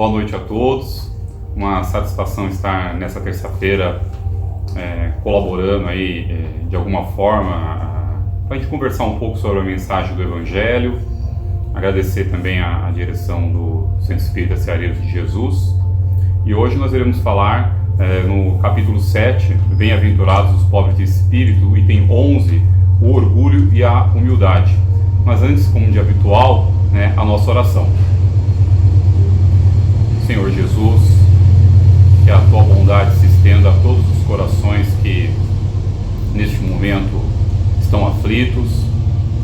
boa noite a todos. Uma satisfação estar nessa terça-feira colaborando aí de alguma forma para a gente conversar um pouco sobre a mensagem do Evangelho. Agradecer também a direção do Centro Espírita Ceareiros de Jesus. E hoje nós iremos falar no capítulo 7, Bem-aventurados os pobres de espírito, item 11, o orgulho e a humildade. Mas antes, como de habitual, a nossa oração. Senhor Jesus, que a tua bondade se estenda a todos os corações que neste momento estão aflitos.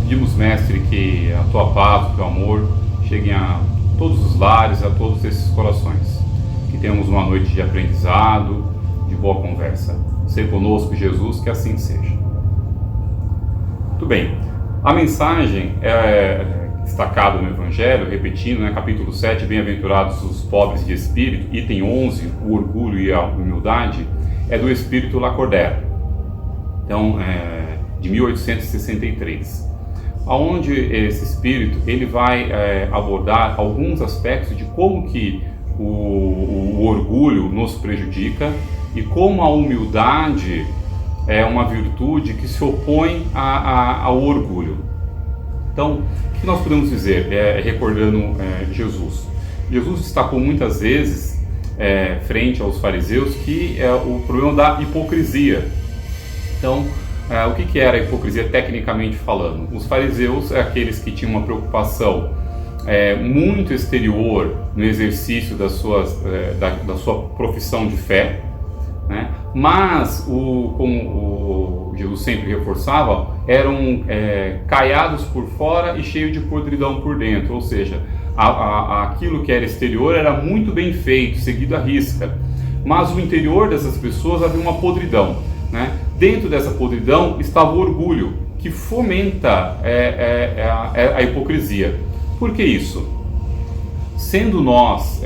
Pedimos, Mestre, que a tua paz, o teu amor cheguem a todos os lares, a todos esses corações. Que tenhamos uma noite de aprendizado, de boa conversa. Seja conosco, Jesus, que assim seja. Muito bem. A mensagem destacada no Evangelho, repetindo, capítulo 7, Bem-aventurados os pobres de espírito, item 11, o orgulho e a humildade, é do Espírito Lacordaire, então, de 1863, onde esse Espírito ele vai abordar alguns aspectos de como que o orgulho nos prejudica e como a humildade é uma virtude que se opõe ao orgulho. Então, o que nós podemos dizer, recordando Jesus? Jesus destacou muitas vezes, frente aos fariseus, que é o problema da hipocrisia. Então, o que era a hipocrisia tecnicamente falando? Os fariseus, aqueles que tinham uma preocupação muito exterior no exercício da sua profissão de fé, mas, como Jesus sempre reforçava, eram caiados por fora e cheios de podridão por dentro, ou seja, aquilo que era exterior era muito bem feito, seguido à risca, mas no interior dessas pessoas havia uma podridão. Dentro dessa podridão estava o orgulho, que fomenta a hipocrisia. Por que isso? Sendo nós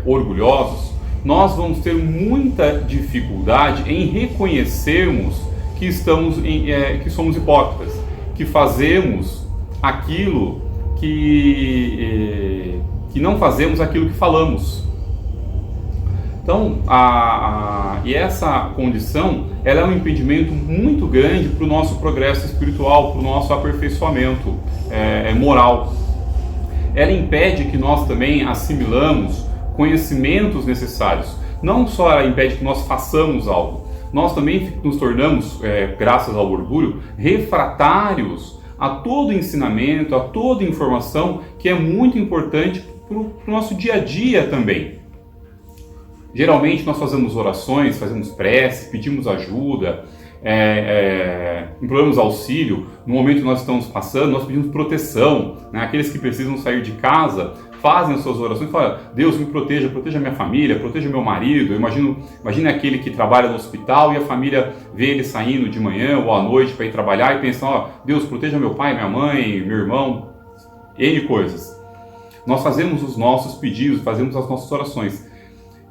orgulhosos, nós vamos ter muita dificuldade em reconhecermos que somos hipócritas, que fazemos aquilo que não fazemos aquilo que falamos. Então, e essa condição, ela é um impedimento muito grande para o nosso progresso espiritual, para o nosso aperfeiçoamento moral. Ela impede que nós também assimilamos conhecimentos necessários. Não só ela impede que nós façamos algo, nós também nos tornamos, graças ao orgulho, refratários a todo ensinamento, a toda informação que é muito importante para o nosso dia a dia também. Geralmente nós fazemos orações, fazemos preces, pedimos ajuda, imploramos auxílio. No momento que nós estamos passando, nós pedimos proteção. Aqueles que precisam sair de casa fazem as suas orações e falam: Deus me proteja, proteja minha família, proteja meu marido. Imagine aquele que trabalha no hospital e a família vê ele saindo de manhã ou à noite para ir trabalhar e pensa: Deus, proteja meu pai, minha mãe, meu irmão, N coisas. Nós fazemos os nossos pedidos, fazemos as nossas orações.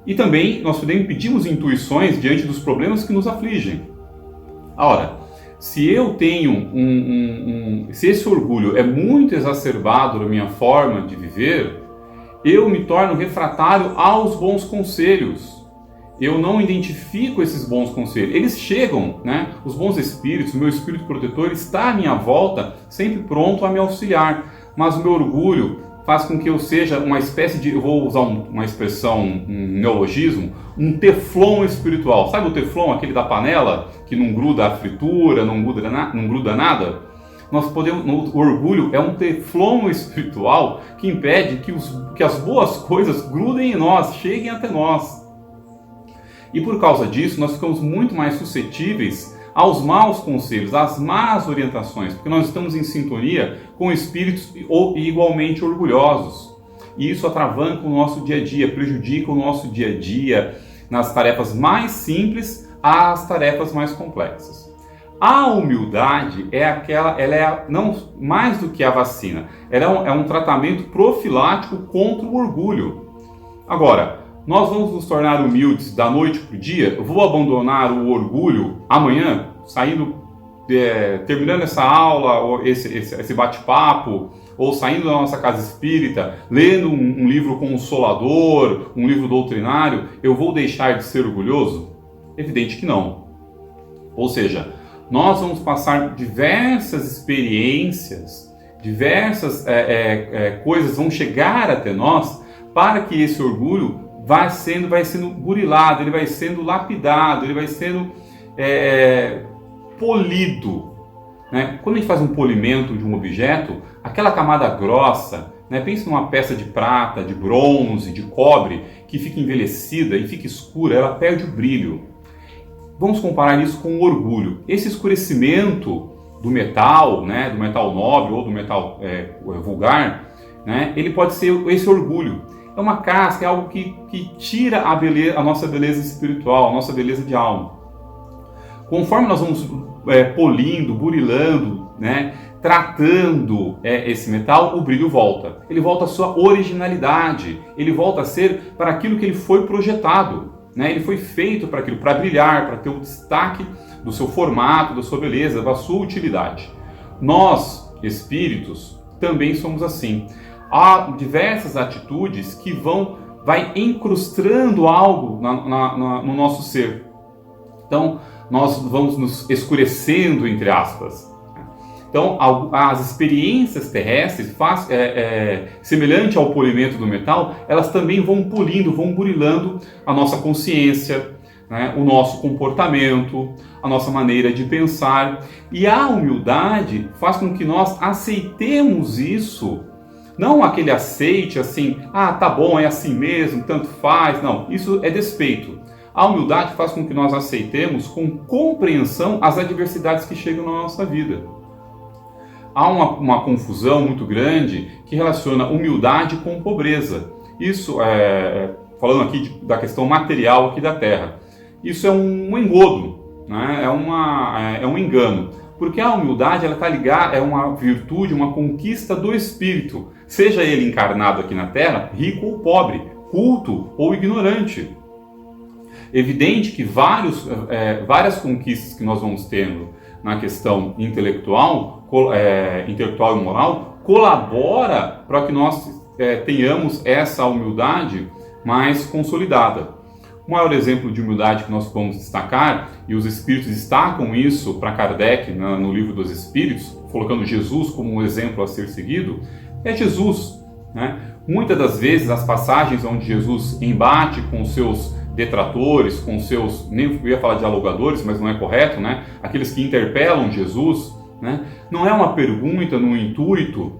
E também nós pedimos intuições diante dos problemas que nos afligem. Ora, se eu tenho se esse orgulho é muito exacerbado na minha forma de viver, eu me torno refratário aos bons conselhos. Eu não identifico esses bons conselhos. Eles chegam, os bons espíritos, o meu espírito protetor está à minha volta, sempre pronto a me auxiliar. Mas o meu orgulho faz com que eu seja uma espécie de, eu vou usar uma expressão, um neologismo, um teflon espiritual. Sabe o teflon, aquele da panela, que não gruda a fritura, não gruda nada? O orgulho é um teflon espiritual que impede que as boas coisas grudem em nós, cheguem até nós. E por causa disso, nós ficamos muito mais suscetíveis aos maus conselhos, às más orientações, porque nós estamos em sintonia com espíritos igualmente orgulhosos. E isso atravanca o nosso dia a dia, prejudica o nosso dia a dia nas tarefas mais simples às tarefas mais complexas. A humildade ela é não mais do que a vacina, ela é um tratamento profilático contra o orgulho. Agora, nós vamos nos tornar humildes da noite para o dia? Eu vou abandonar o orgulho amanhã, terminando essa aula, ou esse bate-papo, ou saindo da nossa casa espírita, lendo um livro consolador, um livro doutrinário, eu vou deixar de ser orgulhoso? Evidente que não. Ou seja, nós vamos passar diversas experiências, diversas coisas vão chegar até nós para que esse orgulho vai sendo burilado, ele vai sendo lapidado, ele vai sendo polido. Né? Quando a gente faz um polimento de um objeto, aquela camada grossa, né? Pensa numa peça de prata, de bronze, de cobre, que fica envelhecida e fica escura, ela perde o brilho. Vamos comparar isso com o orgulho. Esse escurecimento do metal, né? Do metal nobre ou do metal vulgar, né? Ele pode ser esse orgulho. É uma casca, é algo que tira a nossa beleza espiritual, a nossa beleza de alma. Conforme nós vamos polindo, burilando, né, tratando esse metal, o brilho volta. Ele volta à sua originalidade, ele volta a ser para aquilo que ele foi projetado. Né? Ele foi feito para aquilo, para brilhar, para ter o destaque do seu formato, da sua beleza, da sua utilidade. Nós, espíritos, também somos assim. Há diversas atitudes que vai incrustando algo no nosso ser. Então, nós vamos nos escurecendo, entre aspas. Então, as experiências terrestres, semelhante ao polimento do metal, elas também vão polindo, vão burilando a nossa consciência, né, o nosso comportamento, a nossa maneira de pensar. E a humildade faz com que nós aceitemos isso. Não aquele aceite assim, tá bom, é assim mesmo, tanto faz. Não, isso é despeito. A humildade faz com que nós aceitemos com compreensão as adversidades que chegam na nossa vida. Há uma confusão muito grande que relaciona humildade com pobreza. Isso, falando aqui da questão material aqui da Terra, isso é um engodo, né? É um engano. Porque a humildade está ligada, é uma virtude, uma conquista do espírito. Seja ele encarnado aqui na Terra, rico ou pobre, culto ou ignorante. Evidente que várias conquistas que nós vamos tendo na questão intelectual e moral colabora para que nós tenhamos essa humildade mais consolidada. O maior exemplo de humildade que nós vamos destacar, e os Espíritos destacam isso para Kardec no Livro dos Espíritos, colocando Jesus como um exemplo a ser seguido, é Jesus. Né? Muitas das vezes as passagens onde Jesus embate com os seus detratores, com seus, nem eu ia falar dialogadores, mas não é correto, né? Aqueles que interpelam Jesus, né? Não é uma pergunta no intuito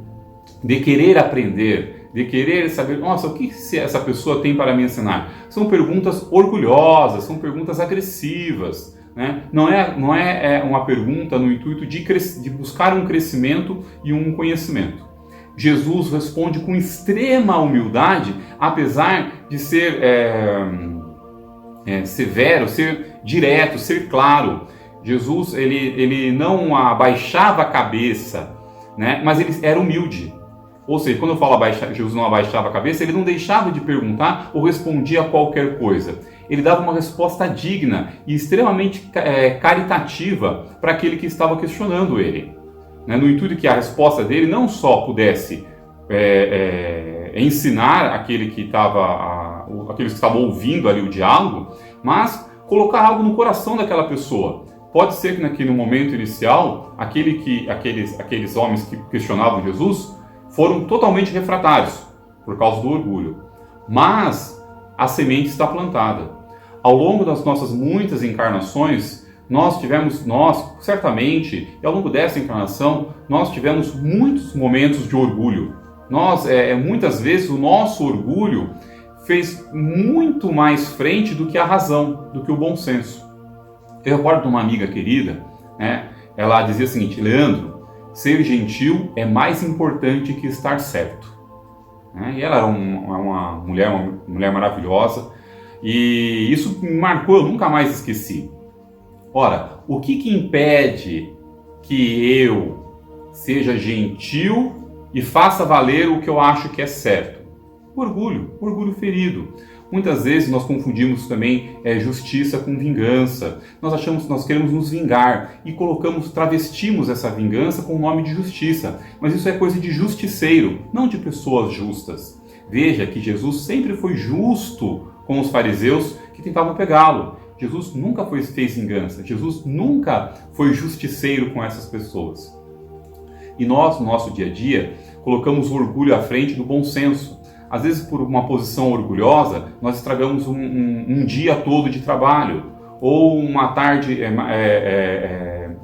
de querer aprender, de querer saber, nossa, o que essa pessoa tem para me ensinar? São perguntas orgulhosas, são perguntas agressivas, né? Não é uma pergunta no intuito de buscar um crescimento e um conhecimento. Jesus responde com extrema humildade, apesar de ser severo, ser direto, ser claro. Jesus ele não abaixava a cabeça, né? Mas ele era humilde. Ou seja, quando eu falo Jesus não abaixava a cabeça, ele não deixava de perguntar ou respondia a qualquer coisa. Ele dava uma resposta digna e extremamente caritativa para aquele que estava questionando ele. Né? No intuito que a resposta dele não só pudesse ensinar aqueles que estavam ouvindo ali o diálogo, mas colocar algo no coração daquela pessoa. Pode ser que naquele momento inicial, aqueles homens que questionavam Jesus foram totalmente refratários por causa do orgulho. Mas a semente está plantada. Ao longo das nossas muitas encarnações, nós certamente, e ao longo dessa encarnação, nós tivemos muitos momentos de orgulho. Muitas vezes o nosso orgulho fez muito mais frente do que a razão, do que o bom senso. Eu recordo de uma amiga querida, né? Ela dizia o seguinte: Leandro, ser gentil é mais importante que estar certo. E ela era uma mulher maravilhosa, e isso me marcou, eu nunca mais esqueci. Ora, o que impede que eu seja gentil e faça valer o que eu acho que é certo? Orgulho ferido. Muitas vezes nós confundimos também justiça com vingança. Nós queremos nos vingar e travestimos essa vingança com o nome de justiça. Mas isso é coisa de justiceiro, não de pessoas justas. Veja que Jesus sempre foi justo com os fariseus que tentavam pegá-lo. Jesus nunca fez vingança. Jesus nunca foi justiceiro com essas pessoas. E nós, no nosso dia a dia, colocamos o orgulho à frente do bom senso. Às vezes, por uma posição orgulhosa, nós estragamos um dia todo de trabalho, ou uma tarde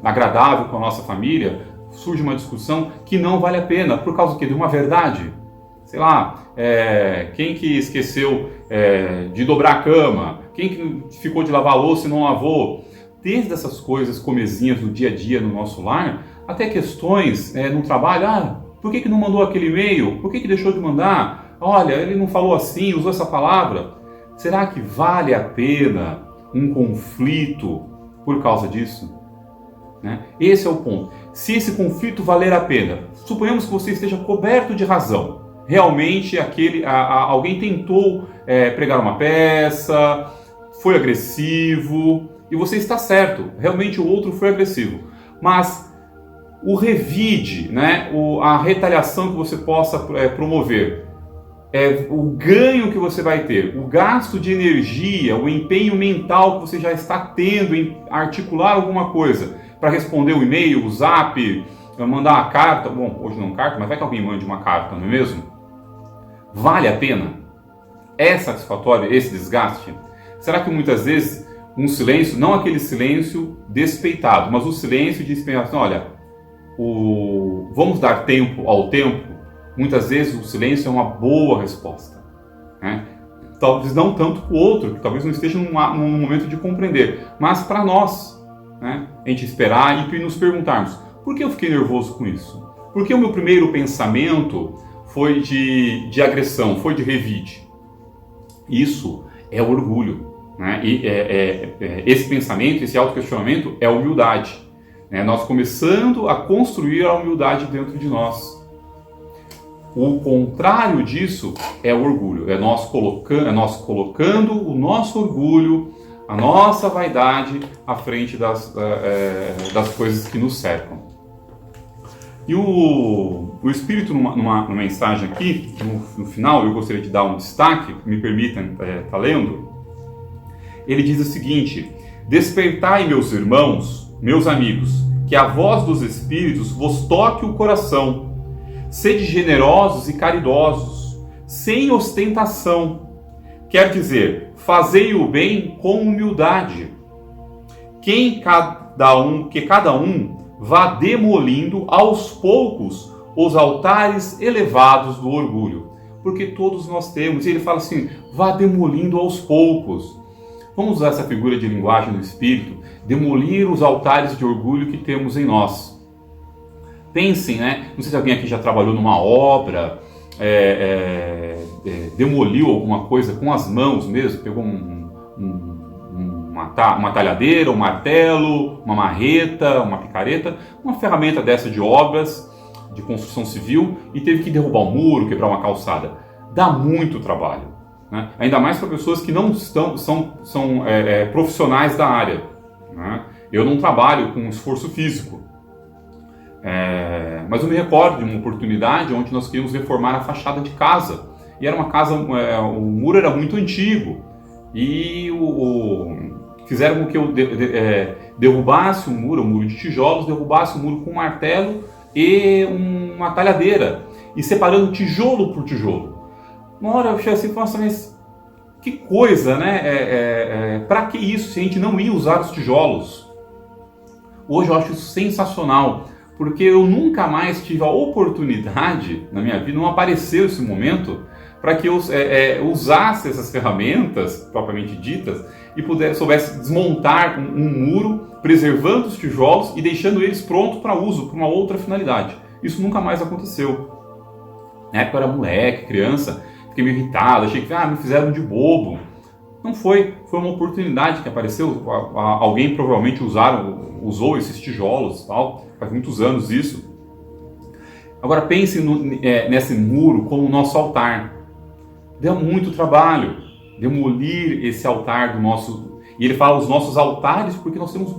agradável com a nossa família, surge uma discussão que não vale a pena, por causa do quê? De uma verdade. Sei lá, quem que esqueceu de dobrar a cama? Quem que ficou de lavar a louça e não lavou? Desde essas coisas comezinhas do dia a dia no nosso lar, até questões no trabalho. Por que não mandou aquele e-mail? Por que deixou de mandar? Olha, ele não falou assim, usou essa palavra. Será que vale a pena um conflito por causa disso? Né? Esse é o ponto. Se esse conflito valer a pena, suponhamos que você esteja coberto de razão. Realmente alguém tentou pregar uma peça, foi agressivo, e você está certo, realmente o outro foi agressivo. Mas o revide, né, a retaliação que você possa promover, o ganho que você vai ter, o gasto de energia, o empenho mental que você já está tendo em articular alguma coisa para responder o e-mail, o zap, mandar uma carta. Bom, hoje não carta, mas vai que alguém mande uma carta, não é mesmo? Vale a pena? É satisfatório esse desgaste? Será que muitas vezes um silêncio, não aquele silêncio despeitado, mas o silêncio de explicação, olha, vamos dar tempo ao tempo? Muitas vezes o silêncio é uma boa resposta, né? Talvez não tanto para o outro, que talvez não esteja num momento de compreender, mas para nós, né? A gente esperar e nos perguntarmos, por que eu fiquei nervoso com isso? Por que o meu primeiro pensamento foi de agressão, foi de revide? Isso é orgulho, né? E esse pensamento, esse autoquestionamento é humildade, né? Nós começando a construir a humildade dentro de nós. O contrário disso é o orgulho, é nós colocando o nosso orgulho, a nossa vaidade à frente das coisas que nos cercam. E o Espírito, numa mensagem aqui, no final, eu gostaria de dar um destaque, me permitam estar lendo. Ele diz o seguinte: despertai, meus irmãos, meus amigos, que a voz dos Espíritos vos toque o coração. Sede generosos e caridosos, sem ostentação. Quer dizer, fazei o bem com humildade. Que cada um vá demolindo aos poucos os altares elevados do orgulho. Porque todos nós temos. E ele fala assim, vá demolindo aos poucos. Vamos usar essa figura de linguagem do Espírito, demolir os altares de orgulho que temos em nós. Pensem, né? Não sei se alguém aqui já trabalhou numa obra, demoliu alguma coisa com as mãos mesmo, pegou uma talhadeira, um martelo, uma marreta, uma picareta, uma ferramenta dessa de obras, de construção civil, e teve que derrubar um muro, quebrar uma calçada. Dá muito trabalho, né? Ainda mais para pessoas que não são profissionais da área, né? Eu não trabalho com esforço físico. Mas eu me recordo de uma oportunidade onde nós queríamos reformar a fachada de casa. E era uma casa, o muro era muito antigo. E fizeram com que eu derrubasse um muro de tijolos, derrubasse o muro com um martelo e uma talhadeira. E separando tijolo por tijolo. Uma hora eu achei assim, nossa, mas que coisa, né? Para que isso se a gente não ia usar os tijolos? Hoje eu acho isso sensacional. Porque eu nunca mais tive a oportunidade na minha vida, não apareceu esse momento para que eu usasse essas ferramentas propriamente ditas e soubesse desmontar um muro, preservando os tijolos e deixando eles prontos para uso, para uma outra finalidade. Isso nunca mais aconteceu. Na época eu era moleque, criança, fiquei meio irritado, achei que me fizeram de bobo. Não foi uma oportunidade que apareceu, alguém provavelmente usou esses tijolos, tal, faz muitos anos isso. Agora pense nesse muro como o nosso altar. Deu muito trabalho, demolir esse altar do nosso... E ele fala os nossos altares porque nós temos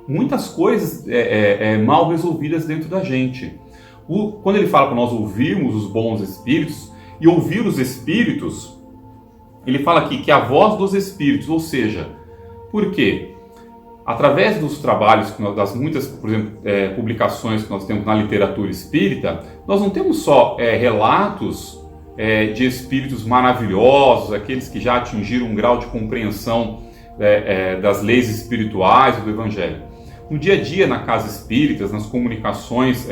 muitas coisas mal resolvidas dentro da gente. Quando ele fala para nós ouvirmos os bons espíritos, e ouvir os espíritos, ele fala aqui que é a voz dos espíritos, ou seja, por quê? Através dos trabalhos, das muitas, por exemplo, publicações que nós temos na literatura espírita, nós não temos só relatos de espíritos maravilhosos, aqueles que já atingiram um grau de compreensão das leis espirituais do Evangelho. No dia a dia, na casa espírita, nas comunicações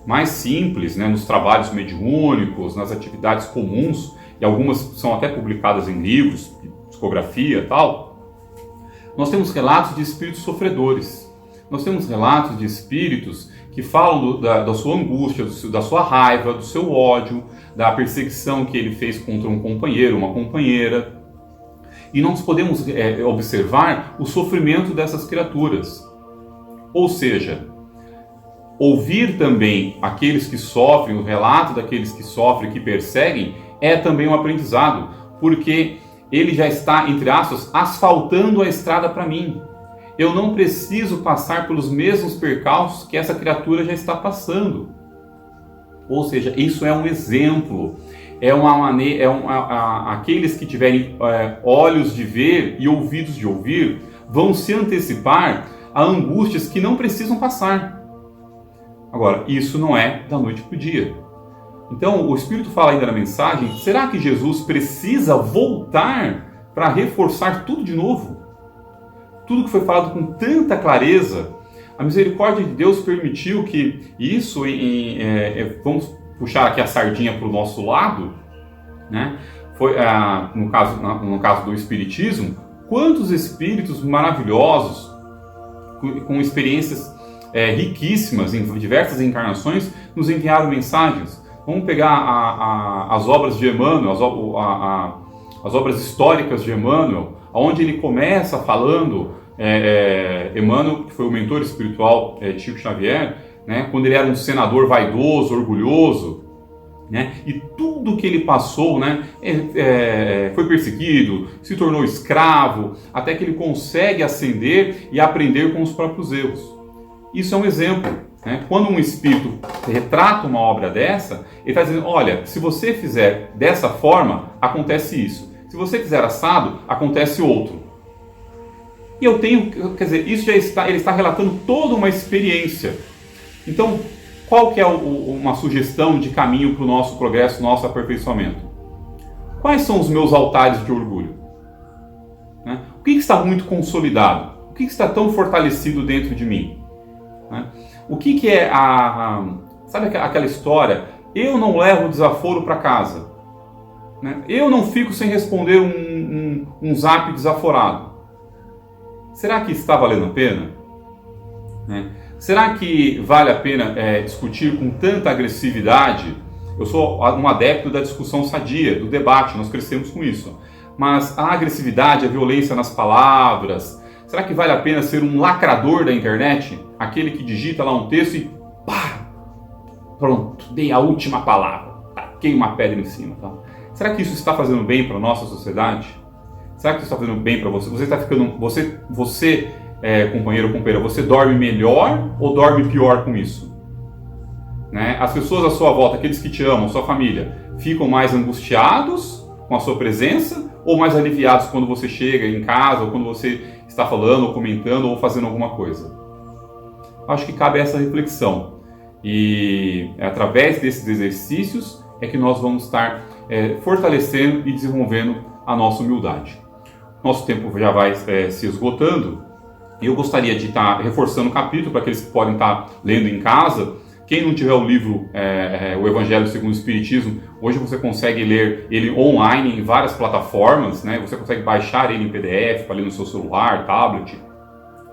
mais simples, né, nos trabalhos mediúnicos, nas atividades comuns, e algumas são até publicadas em livros, psicografia e tal, nós temos relatos de espíritos sofredores. Nós temos relatos de espíritos que falam da sua angústia, da sua raiva, do seu ódio, da perseguição que ele fez contra um companheiro, uma companheira. E nós podemos observar o sofrimento dessas criaturas. Ou seja, ouvir também aqueles que sofrem, o relato daqueles que sofrem, que perseguem, é também um aprendizado, porque ele já está, entre aspas, asfaltando a estrada para mim. Eu não preciso passar pelos mesmos percalços que essa criatura já está passando. Ou seja, isso é um exemplo, é uma maneira, aqueles que tiverem olhos de ver e ouvidos de ouvir vão se antecipar a angústias que não precisam passar. Agora, isso não é da noite para o dia. Então, o Espírito fala ainda na mensagem, será que Jesus precisa voltar para reforçar tudo de novo? Tudo que foi falado com tanta clareza, a misericórdia de Deus permitiu que isso, vamos puxar aqui a sardinha para o nosso lado, né? Foi, no caso do Espiritismo, quantos espíritos maravilhosos, com experiências riquíssimas em diversas encarnações, nos enviaram mensagens. Vamos pegar as obras de Emmanuel, as obras históricas de Emmanuel, onde ele começa falando, Emmanuel, que foi o mentor espiritual de Chico Xavier, né, quando ele era um senador vaidoso, orgulhoso, né, e tudo que ele passou, né, foi perseguido, se tornou escravo, até que ele consegue ascender e aprender com os próprios erros. Isso é um exemplo. Quando um espírito retrata uma obra dessa, ele está dizendo, olha, se você fizer dessa forma, acontece isso. Se você fizer assado, acontece outro. E eu tenho, quer dizer, isso já está, ele está relatando toda uma experiência. Então, qual que é uma sugestão de caminho para o nosso progresso, nosso aperfeiçoamento? Quais são os meus altares de orgulho? O que está muito consolidado? O que está tão fortalecido dentro de mim? O que é sabe aquela história? Eu não levo desaforo para casa. Eu não fico sem responder um zap desaforado. Será que está valendo a pena? Será que vale a pena discutir com tanta agressividade? Eu sou um adepto da discussão sadia, do debate, nós crescemos com isso. Mas a agressividade, a violência nas palavras, será que vale a pena ser um lacrador da internet? Aquele que digita lá um texto e pá! Pronto, dei a última palavra, taquei uma pedra em cima. Tá? Será que isso está fazendo bem para a nossa sociedade? Será que isso está fazendo bem para você? Você está ficando, você companheiro ou companheira, você dorme melhor ou dorme pior com isso? As pessoas à sua volta, aqueles que te amam, sua família, ficam mais angustiados com a sua presença ou mais aliviados quando você chega em casa ou quando você está falando ou comentando ou fazendo alguma coisa? Acho que cabe essa reflexão. E através desses exercícios é que nós vamos estar fortalecendo e desenvolvendo a nossa humildade. Nosso tempo já vai se esgotando e eu gostaria de estar reforçando o capítulo para aqueles que podem estar lendo em casa. Quem não tiver o livro O Evangelho segundo o Espiritismo, hoje você consegue ler ele online em várias plataformas, né? Você consegue baixar ele em PDF para ler no seu celular, tablet.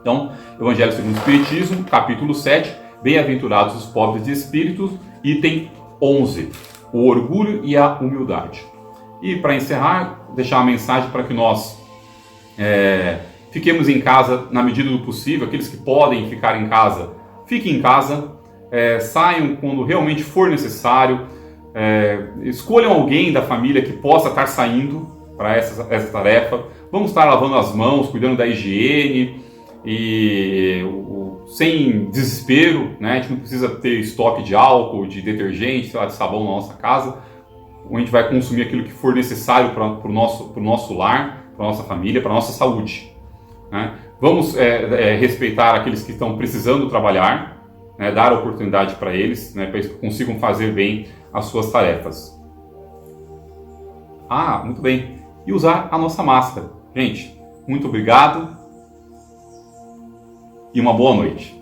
Então, Evangelho segundo o Espiritismo, capítulo 7, Bem-aventurados os pobres de espírito, item 11, o orgulho e a humildade. E para encerrar, deixar uma mensagem para que nós fiquemos em casa na medida do possível. Aqueles que podem ficar em casa, fiquem em casa, saiam quando realmente for necessário, escolham alguém da família que possa estar saindo, para essa tarefa. Vamos estar lavando as mãos, cuidando da higiene e sem desespero, né? A gente não precisa ter estoque de álcool, de detergente, sei lá, de sabão na nossa casa. A gente vai consumir aquilo que for necessário para o nosso lar, para a nossa família, para a nossa saúde, né? Vamos respeitar aqueles que estão precisando trabalhar, né? Dar oportunidade para eles, né? Para que consigam fazer bem as suas tarefas. Ah, muito bem. E usar a nossa máscara. Gente, muito obrigado e uma boa noite.